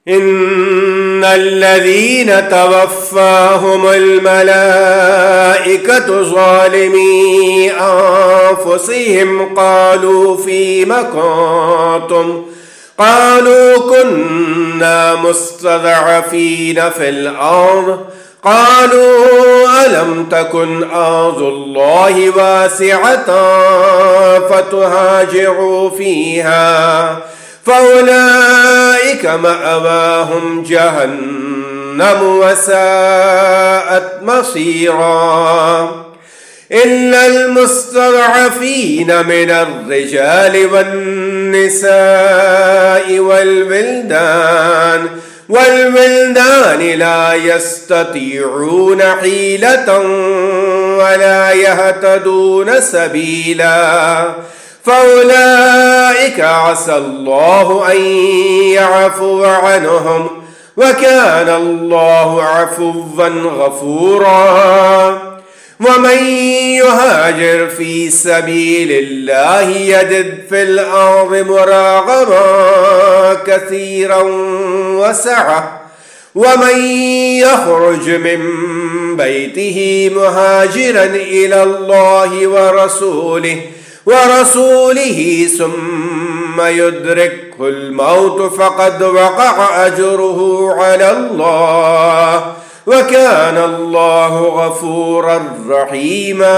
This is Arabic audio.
إن الذين توفاهم الملائكة ظالمي أنفسهم قالوا فيم كنتم قالوا كنا مستضعفين في الأرض قالوا ألم تكن أرض الله واسعة فتهاجروا فيها فأولئك مأواهم جهنم وساءت مصيرا إلا المستضعفين من الرجال والنساء والولدان لا يستطيعون حيلة ولا يهتدون سبيلا فأولئك عسى الله أن يعفو عنهم وكان الله عفوا غفورا ومن يهاجر في سبيل الله يجد في الأرض مراغما كثيرا وسعة ومن يخرج من بيته مهاجرا إلى الله ورسوله ثم يدركه الموت فقد وقع أجره على الله وكان الله غفورا رحيما.